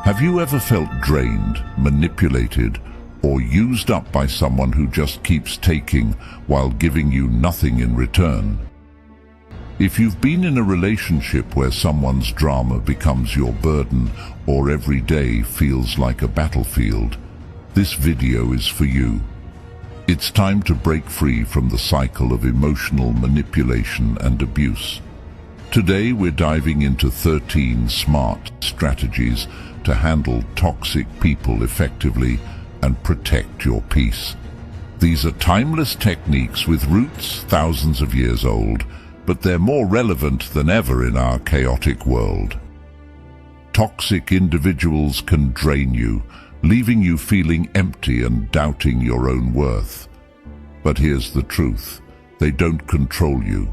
Have you ever felt drained, manipulated, or used up by someone who just keeps taking while giving you nothing in return? If you've been in a relationship where someone's drama becomes your burden or every day feels like a battlefield, this video is for you. It's time to break free from the cycle of emotional manipulation and abuse. Today we're diving into 13 smart strategies to handle toxic people effectively and protect your peace. These are timeless techniques with roots thousands of years old, but they're more relevant than ever in our chaotic world. Toxic individuals can drain you, leaving you feeling empty and doubting your own worth. But here's the truth: they don't control you.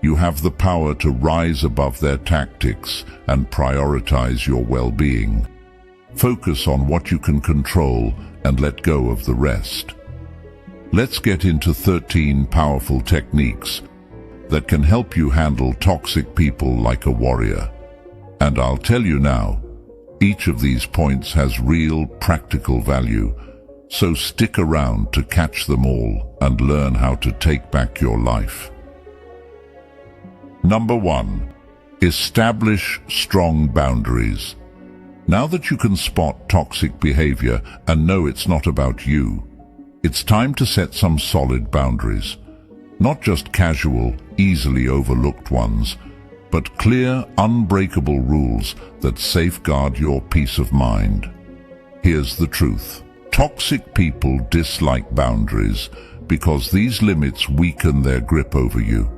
You have the power to rise above their tactics and prioritize your well-being. Focus on what you can control and let go of the rest. Let's get into 13 powerful techniques that can help you handle toxic people like a warrior. And I'll tell you now, each of these points has real practical value, so stick around to catch them all and learn how to take back your life. Number 1. Establish strong boundaries. Now that you can spot toxic behavior and know it's not about you, it's time to set some solid boundaries. Not just casual, easily overlooked ones, but clear, unbreakable rules that safeguard your peace of mind. Here's the truth: toxic people dislike boundaries because these limits weaken their grip over you.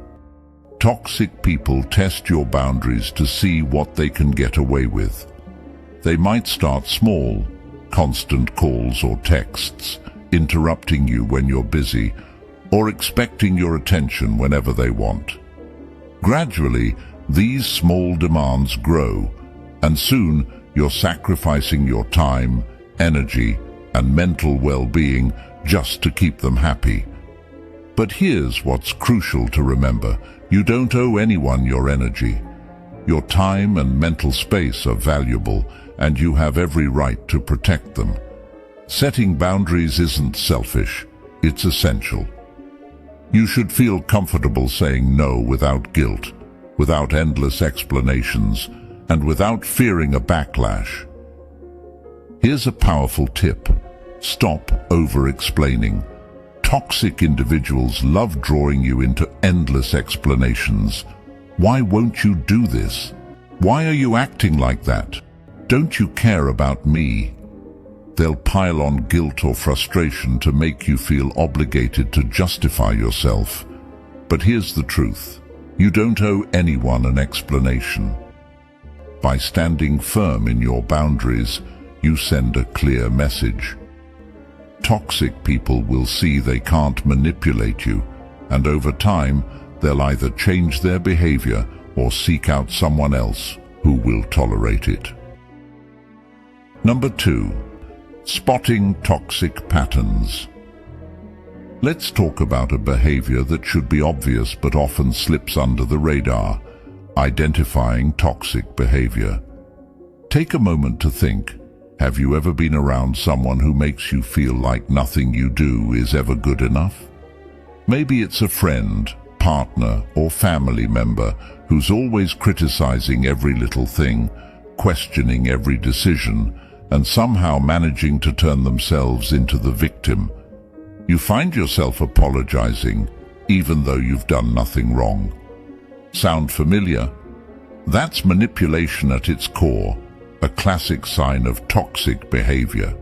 Toxic people test your boundaries to see what they can get away with. They might start small, constant calls or texts, interrupting you when you're busy, or expecting your attention whenever they want. Gradually, these small demands grow, and soon you're sacrificing your time, energy, and mental well-being just to keep them happy. But here's what's crucial to remember: you don't owe anyone your energy. Your time and mental space are valuable, and you have every right to protect them. Setting boundaries isn't selfish, it's essential. You should feel comfortable saying no without guilt, without endless explanations, and without fearing a backlash. Here's a powerful tip: stop over-explaining. Toxic individuals love drawing you into endless explanations. Why won't you do this? Why are you acting like that? Don't you care about me? They'll pile on guilt or frustration to make you feel obligated to justify yourself. But here's the truth: you don't owe anyone an explanation. By standing firm in your boundaries, you send a clear message. Toxic people will see they can't manipulate you, and over time, they'll either change their behavior or seek out someone else who will tolerate it. Number 2. Spotting toxic patterns. Let's talk about a behavior that should be obvious but often slips under the radar: identifying toxic behavior. Take a moment to think. Have you ever been around someone who makes you feel like nothing you do is ever good enough? Maybe it's a friend, partner, or family member who's always criticizing every little thing, questioning every decision, and somehow managing to turn themselves into the victim. You find yourself apologizing, even though you've done nothing wrong. Sound familiar? That's manipulation at its core, a classic sign of toxic behavior.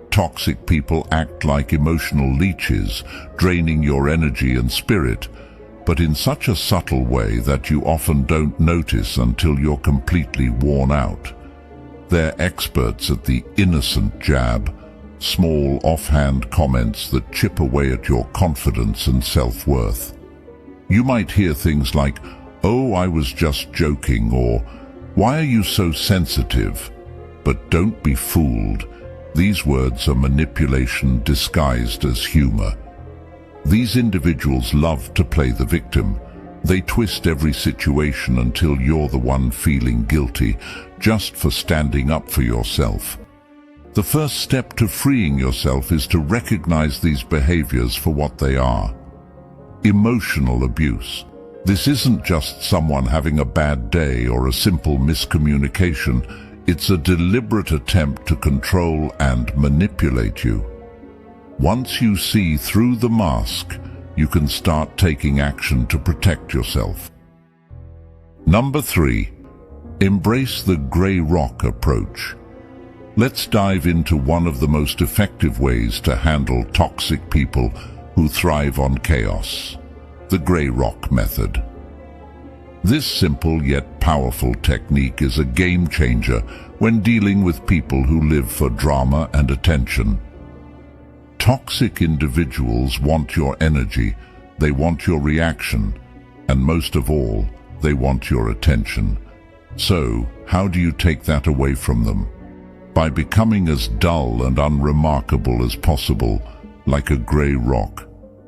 Toxic people act like emotional leeches, draining your energy and spirit, but in such a subtle way that you often don't notice until you're completely worn out. They're experts at the innocent jab, small offhand comments that chip away at your confidence and self-worth. You might hear things like, "Oh, I was just joking," or "Why are you so sensitive?" But don't be fooled. These words are manipulation disguised as humor. These individuals love to play the victim. They twist every situation until you're the one feeling guilty just for standing up for yourself. The first step to freeing yourself is to recognize these behaviors for what they are. Emotional abuse. This isn't just someone having a bad day or a simple miscommunication. It's a deliberate attempt to control and manipulate you. Once you see through the mask, you can start taking action to protect yourself. Number 3. Embrace the gray rock approach. Let's dive into one of the most effective ways to handle toxic people who thrive on chaos: the gray rock method. This simple yet powerful technique is a game changer when dealing with people who live for drama and attention. Toxic individuals want your energy, they want your reaction, and most of all, they want your attention. So, how do you take that away from them? By becoming as dull and unremarkable as possible, like a gray rock.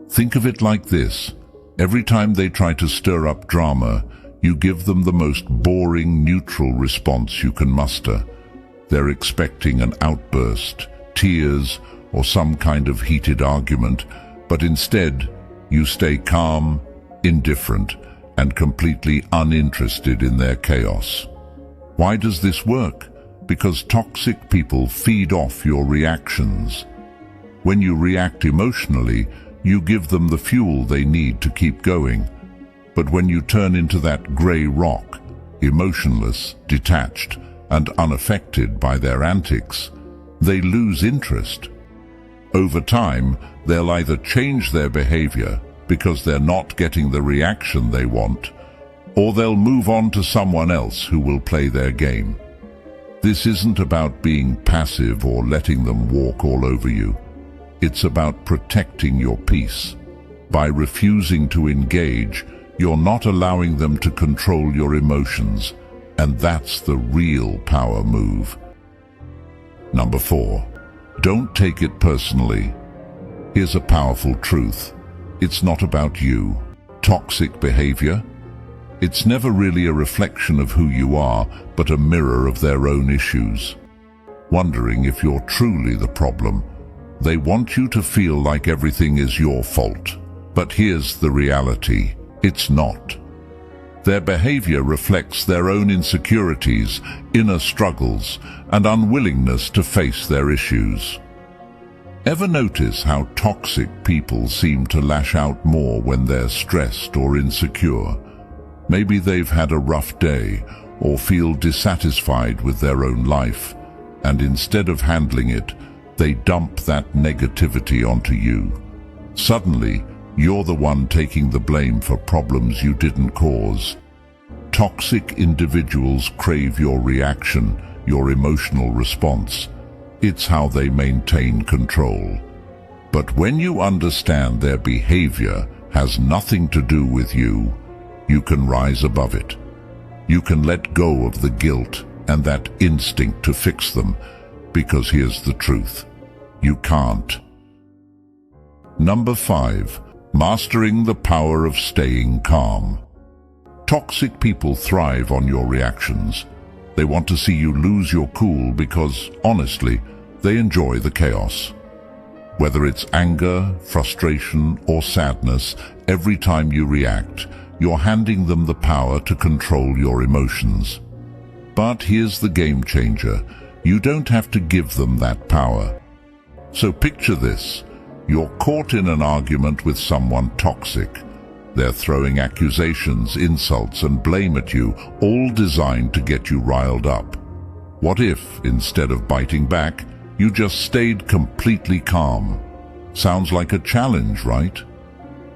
Think of it like this: every time they try to stir up drama, you give them the most boring, neutral response you can muster. They're expecting an outburst, tears, or some kind of heated argument, but instead, you stay calm, indifferent, and completely uninterested in their chaos. Why does this work? Because toxic people feed off your reactions. When you react emotionally, you give them the fuel they need to keep going. But when you turn into that gray rock, emotionless, detached, and unaffected by their antics, they lose interest. Over time, they'll either change their behavior because they're not getting the reaction they want, or they'll move on to someone else who will play their game. This isn't about being passive or letting them walk all over you. It's about protecting your peace. By refusing to engage, you're not allowing them to control your emotions, and that's the real power move. Number 4. Don't take it personally. Here's a powerful truth. It's not about you. Toxic behavior? It's never really a reflection of who you are, but a mirror of their own issues. Wondering if you're truly the problem. They want you to feel like everything is your fault. But here's the reality. It's not. Their behavior reflects their own insecurities, inner struggles, and unwillingness to face their issues. Ever notice how toxic people seem to lash out more when they're stressed or insecure? Maybe they've had a rough day or feel dissatisfied with their own life, and instead of handling it, they dump that negativity onto you. Suddenly, you're the one taking the blame for problems you didn't cause. Toxic individuals crave your reaction, your emotional response. It's how they maintain control. But when you understand their behavior has nothing to do with you, you can rise above it. You can let go of the guilt and that instinct to fix them, because here's the truth: you can't. Number 5. Mastering the power of staying calm. Toxic people thrive on your reactions. They want to see you lose your cool because, honestly, they enjoy the chaos. Whether it's anger, frustration, or sadness, every time you react, you're handing them the power to control your emotions. But here's the game changer. You don't have to give them that power. So picture this. You're caught in an argument with someone toxic. They're throwing accusations, insults, and blame at you, all designed to get you riled up. What if, instead of biting back, you just stayed completely calm? Sounds like a challenge, right?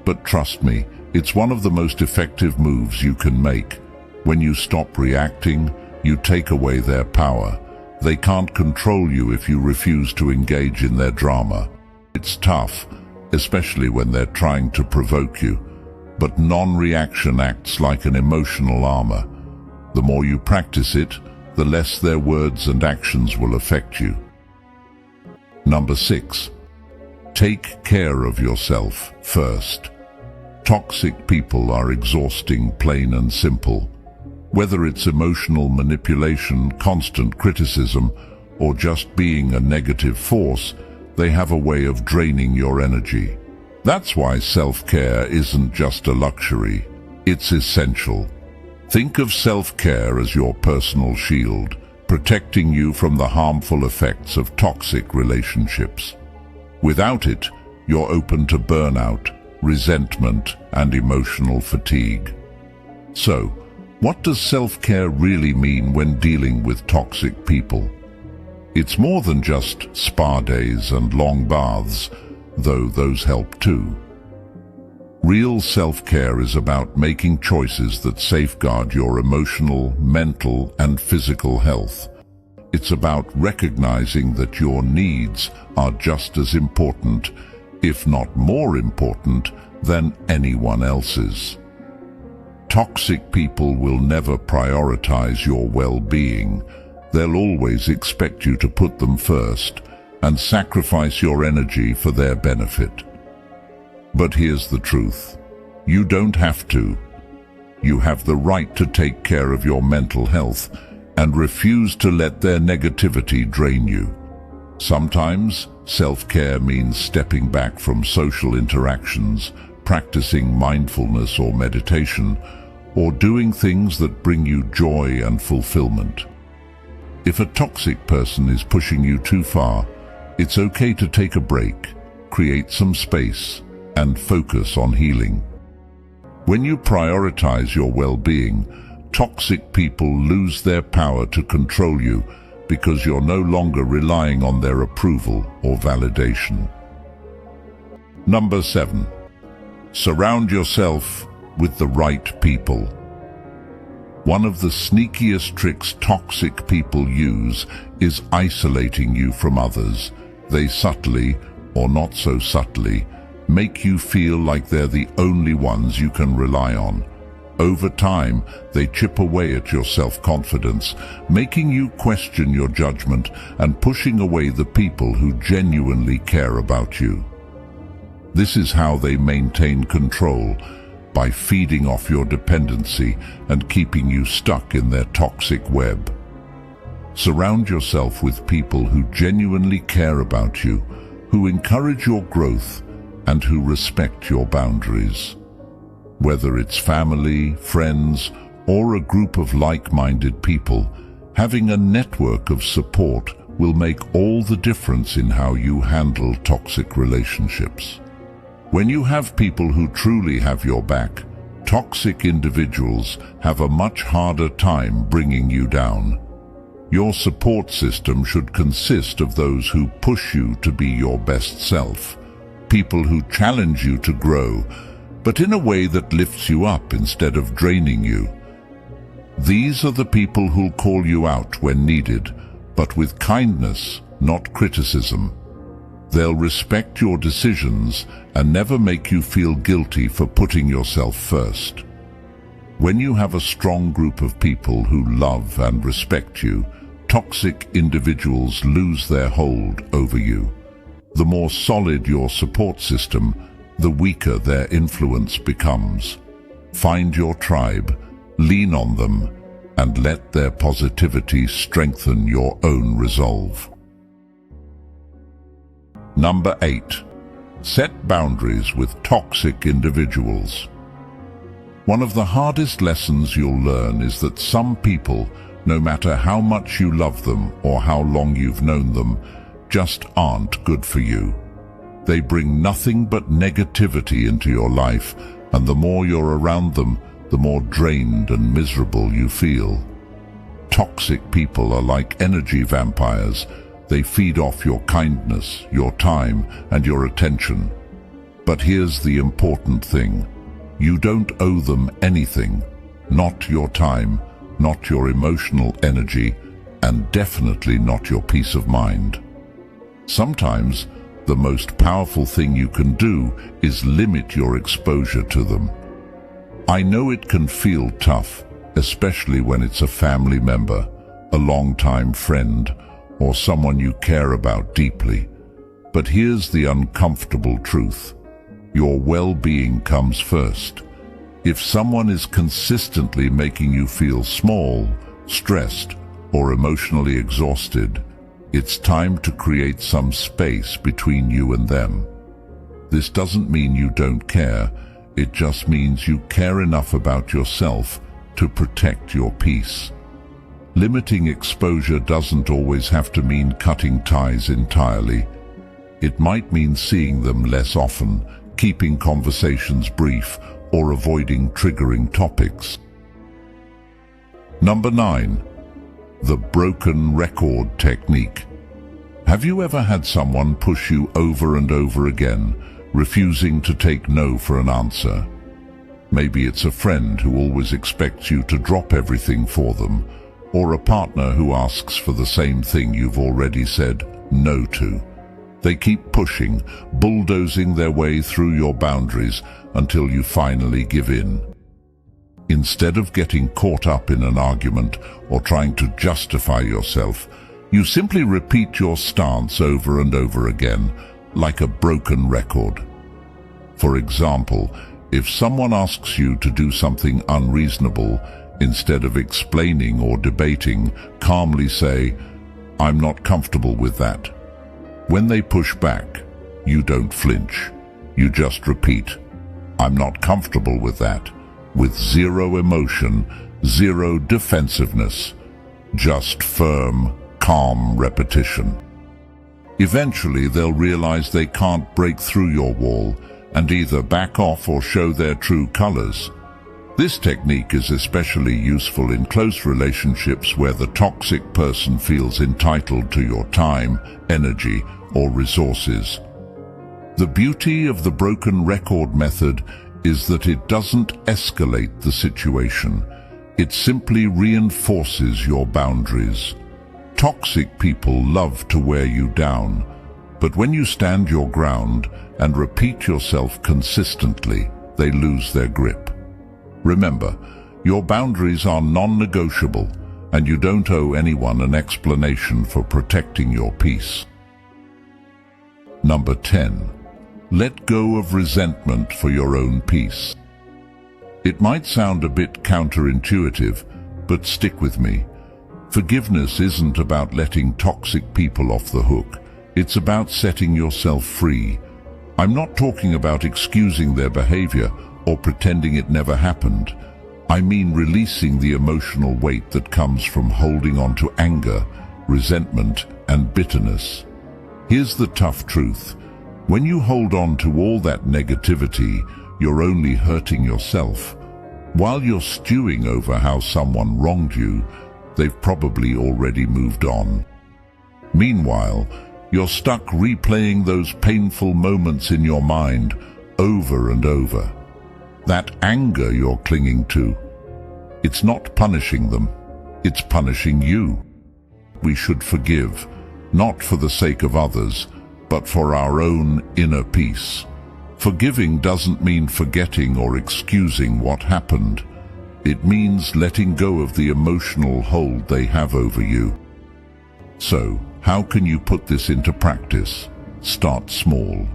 But trust me, it's one of the most effective moves you can make. When you stop reacting, you take away their power. They can't control you if you refuse to engage in their drama. It's tough, especially when they're trying to provoke you. But non-reaction acts like an emotional armor. The more you practice it, the less their words and actions will affect you. Number 6. Take care of yourself first. Toxic people are exhausting, plain and simple. Whether it's emotional manipulation, constant criticism, or just being a negative force, they have a way of draining your energy. That's why self-care isn't just a luxury, it's essential. Think of self-care as your personal shield, protecting you from the harmful effects of toxic relationships. Without it, you're open to burnout, resentment, and emotional fatigue. So, what does self-care really mean when dealing with toxic people? It's more than just spa days and long baths, though those help too. Real self-care is about making choices that safeguard your emotional, mental, and physical health. It's about recognizing that your needs are just as important, if not more important, than anyone else's. Toxic people will never prioritize your well-being. They'll always expect you to put them first and sacrifice your energy for their benefit. But here's the truth. You don't have to. You have the right to take care of your mental health and refuse to let their negativity drain you. Sometimes, self-care means stepping back from social interactions, practicing mindfulness or meditation, or doing things that bring you joy and fulfillment. If a toxic person is pushing you too far, it's okay to take a break, create some space, and focus on healing. When you prioritize your well-being, toxic people lose their power to control you because you're no longer relying on their approval or validation. Number 7. Surround yourself with the right people. One of the sneakiest tricks toxic people use is isolating you from others. They subtly, or not so subtly, make you feel like they're the only ones you can rely on. Over time, they chip away at your self-confidence, making you question your judgment and pushing away the people who genuinely care about you. This is how they maintain control, by feeding off your dependency and keeping you stuck in their toxic web. Surround yourself with people who genuinely care about you, who encourage your growth, and who respect your boundaries. Whether it's family, friends, or a group of like-minded people, having a network of support will make all the difference in how you handle toxic relationships. When you have people who truly have your back, toxic individuals have a much harder time bringing you down. Your support system should consist of those who push you to be your best self, people who challenge you to grow, but in a way that lifts you up instead of draining you. These are the people who'll call you out when needed, but with kindness, not criticism. They'll respect your decisions and never make you feel guilty for putting yourself first. When you have a strong group of people who love and respect you, toxic individuals lose their hold over you. The more solid your support system, the weaker their influence becomes. Find your tribe, lean on them, and let their positivity strengthen your own resolve. Number 8. Set boundaries with toxic individuals. One of the hardest lessons you'll learn is that some people, no matter how much you love them or how long you've known them, just aren't good for you. They bring nothing but negativity into your life, and the more you're around them, the more drained and miserable you feel. Toxic people are like energy vampires. They feed off your kindness, your time, and your attention. But here's the important thing. You don't owe them anything. Not your time, not your emotional energy, and definitely not your peace of mind. Sometimes, the most powerful thing you can do is limit your exposure to them. I know it can feel tough, especially when it's a family member, a longtime friend, or someone you care about deeply. But here's the uncomfortable truth. Your well-being comes first. If someone is consistently making you feel small, stressed, or emotionally exhausted, it's time to create some space between you and them. This doesn't mean you don't care, it just means you care enough about yourself to protect your peace. Limiting exposure doesn't always have to mean cutting ties entirely. It might mean seeing them less often, keeping conversations brief, or avoiding triggering topics. Number 9. The broken record technique. Have you ever had someone push you over and over again, refusing to take no for an answer? Maybe it's a friend who always expects you to drop everything for them, or a partner who asks for the same thing you've already said no to. They keep pushing, bulldozing their way through your boundaries until you finally give in. Instead of getting caught up in an argument or trying to justify yourself, you simply repeat your stance over and over again, like a broken record. For example, if someone asks you to do something unreasonable, instead of explaining or debating, calmly say, "I'm not comfortable with that." When they push back, you don't flinch. You just repeat, "I'm not comfortable with that," with zero emotion, zero defensiveness, just firm, calm repetition. Eventually, they'll realize they can't break through your wall and either back off or show their true colors. This technique is especially useful in close relationships where the toxic person feels entitled to your time, energy, or resources. The beauty of the broken record method is that it doesn't escalate the situation. It simply reinforces your boundaries. Toxic people love to wear you down, but when you stand your ground and repeat yourself consistently, they lose their grip. Remember, your boundaries are non-negotiable, and you don't owe anyone an explanation for protecting your peace. Number 10. Let go of resentment for your own peace. It might sound a bit counterintuitive, but stick with me. Forgiveness isn't about letting toxic people off the hook. It's about setting yourself free. I'm not talking about excusing their behavior or pretending it never happened. I mean releasing the emotional weight that comes from holding on to anger, resentment, and bitterness. Here's the tough truth. When you hold on to all that negativity, you're only hurting yourself. While you're stewing over how someone wronged you, they've probably already moved on. Meanwhile, you're stuck replaying those painful moments in your mind over and over. That anger you're clinging to, it's not punishing them, it's punishing you. We should forgive, not for the sake of others, but for our own inner peace. Forgiving doesn't mean forgetting or excusing what happened. It means letting go of the emotional hold they have over you. So, how can you put this into practice? Start small.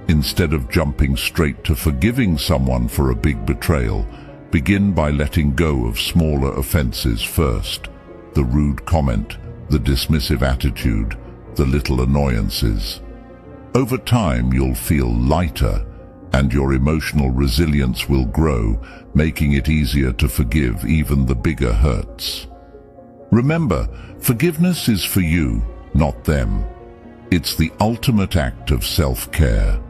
Instead of jumping straight to forgiving someone for a big betrayal, begin by letting go of smaller offenses first. The rude comment, the dismissive attitude, the little annoyances. Over time, you'll feel lighter, and your emotional resilience will grow, making it easier to forgive even the bigger hurts. Remember, forgiveness is for you, not them. It's the ultimate act of self-care.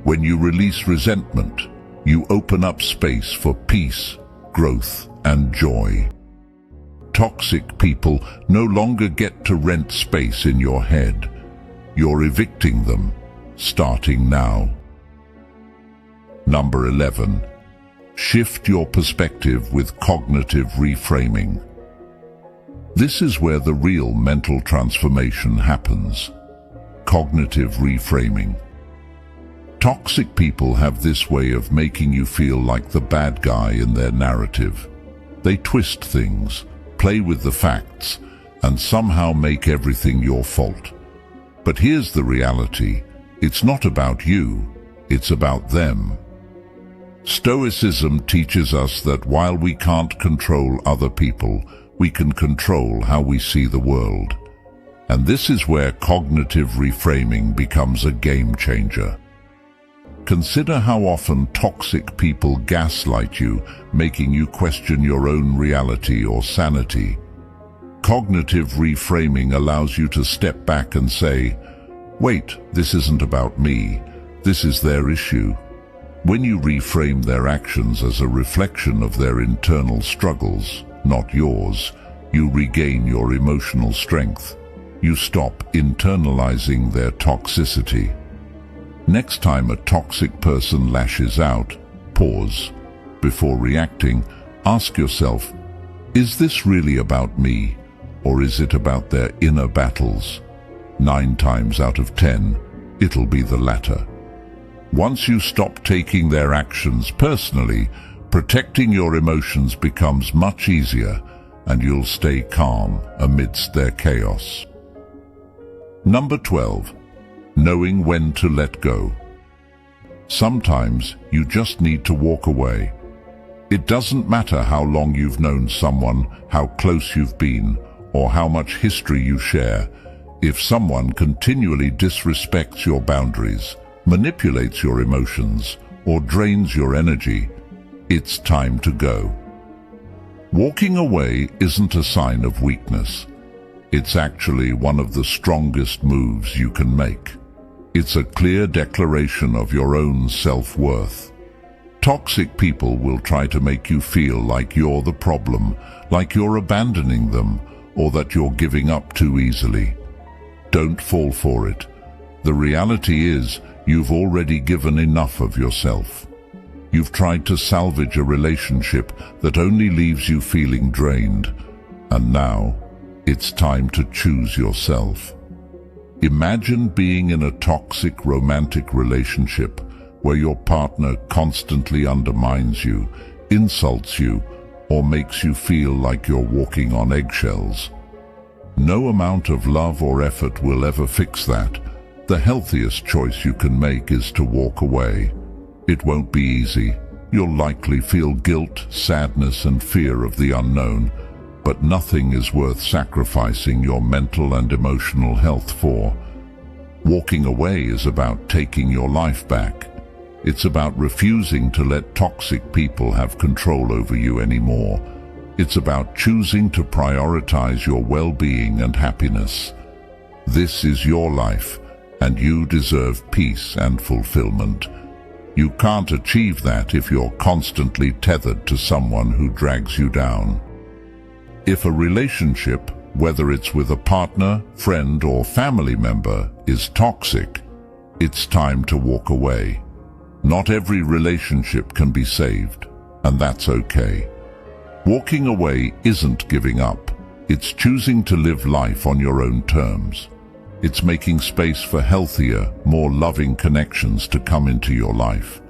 When you release resentment, you open up space for peace, growth, and joy. Toxic people no longer get to rent space in your head. You're evicting them, starting now. Number 11. Shift your perspective with cognitive reframing. This is where the real mental transformation happens. Cognitive reframing. Toxic people have this way of making you feel like the bad guy in their narrative. They twist things, play with the facts, and somehow make everything your fault. But here's the reality. It's not about you. It's about them. Stoicism teaches us that while we can't control other people, we can control how we see the world. And this is where cognitive reframing becomes a game changer. Consider how often toxic people gaslight you, making you question your own reality or sanity. Cognitive reframing allows you to step back and say, "Wait, this isn't about me. This is their issue." When you reframe their actions as a reflection of their internal struggles, not yours, you regain your emotional strength. You stop internalizing their toxicity. Next time a toxic person lashes out, pause. Before reacting, ask yourself, is this really about me, or is it about their inner battles? 9 times out of 10, it'll be the latter. Once you stop taking their actions personally, protecting your emotions becomes much easier, and you'll stay calm amidst their chaos. Number 12. Knowing when to let go. Sometimes you just need to walk away. It doesn't matter how long you've known someone, how close you've been, or how much history you share. If someone continually disrespects your boundaries, manipulates your emotions, or drains your energy, it's time to go. Walking away isn't a sign of weakness. It's actually one of the strongest moves you can make. It's a clear declaration of your own self-worth. Toxic people will try to make you feel like you're the problem, like you're abandoning them, or that you're giving up too easily. Don't fall for it. The reality is, you've already given enough of yourself. You've tried to salvage a relationship that only leaves you feeling drained, and now it's time to choose yourself. Imagine being in a toxic romantic relationship where your partner constantly undermines you, insults you, or makes you feel like you're walking on eggshells. No amount of love or effort will ever fix that. The healthiest choice you can make is to walk away. It won't be easy. You'll likely feel guilt, sadness, and fear of the unknown, but nothing is worth sacrificing your mental and emotional health for. Walking away is about taking your life back. It's about refusing to let toxic people have control over you anymore. It's about choosing to prioritize your well-being and happiness. This is your life, and you deserve peace and fulfillment. You can't achieve that if you're constantly tethered to someone who drags you down. If a relationship, whether it's with a partner, friend, or family member, is toxic, it's time to walk away. Not every relationship can be saved, and that's okay. Walking away isn't giving up. It's choosing to live life on your own terms. It's making space for healthier, more loving connections to come into your life.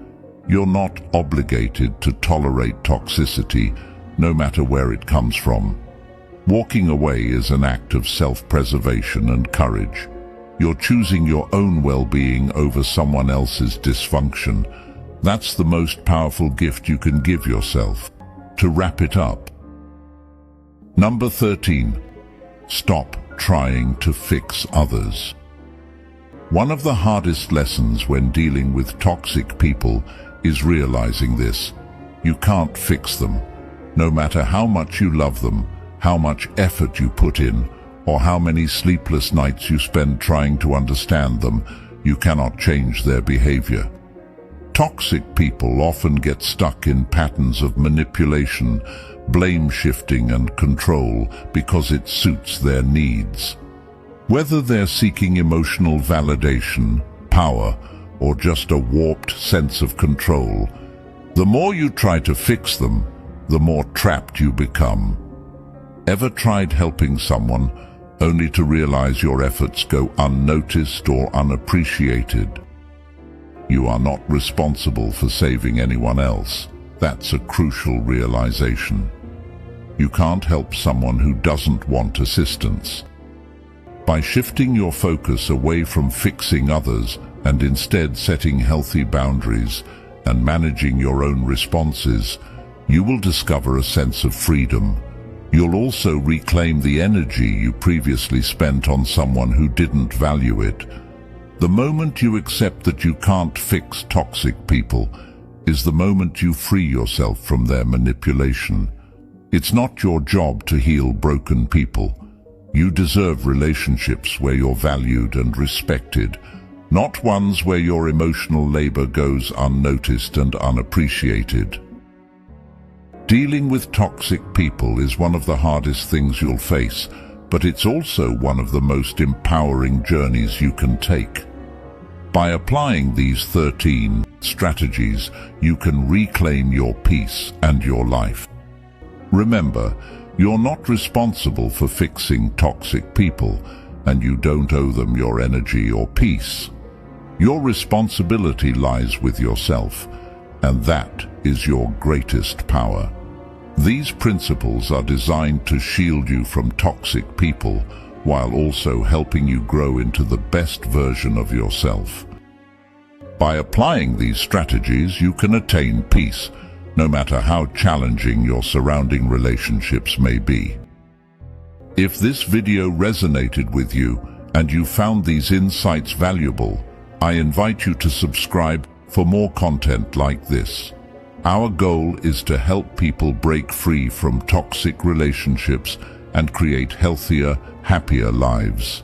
You're not obligated to tolerate toxicity, no matter where it comes from. Walking away is an act of self-preservation and courage. You're choosing your own well-being over someone else's dysfunction. That's the most powerful gift you can give yourself. To wrap it up. Number 13. Stop trying to fix others. One of the hardest lessons when dealing with toxic people is realizing this. You can't fix them. No matter how much you love them, how much effort you put in, or how many sleepless nights you spend trying to understand them, you cannot change their behavior. Toxic people often get stuck in patterns of manipulation, blame shifting, and control because it suits their needs. Whether they're seeking emotional validation, power, or just a warped sense of control, the more you try to fix them, the more trapped you become. Ever tried helping someone only to realize your efforts go unnoticed or unappreciated? You are not responsible for saving anyone else. That's a crucial realization. You can't help someone who doesn't want assistance. By shifting your focus away from fixing others and instead setting healthy boundaries and managing your own responses, you will discover a sense of freedom. You'll also reclaim the energy you previously spent on someone who didn't value it. The moment you accept that you can't fix toxic people is the moment you free yourself from their manipulation. It's not your job to heal broken people. You deserve relationships where you're valued and respected, not ones where your emotional labor goes unnoticed and unappreciated. Dealing with toxic people is one of the hardest things you'll face, but it's also one of the most empowering journeys you can take. By applying these 13 strategies, you can reclaim your peace and your life. Remember, you're not responsible for fixing toxic people, and you don't owe them your energy or peace. Your responsibility lies with yourself, and that is your greatest power. These principles are designed to shield you from toxic people while also helping you grow into the best version of yourself. By applying these strategies, you can attain peace, no matter how challenging your surrounding relationships may be. If this video resonated with you and you found these insights valuable, I invite you to subscribe for more content like this. Our goal is to help people break free from toxic relationships and create healthier, happier lives.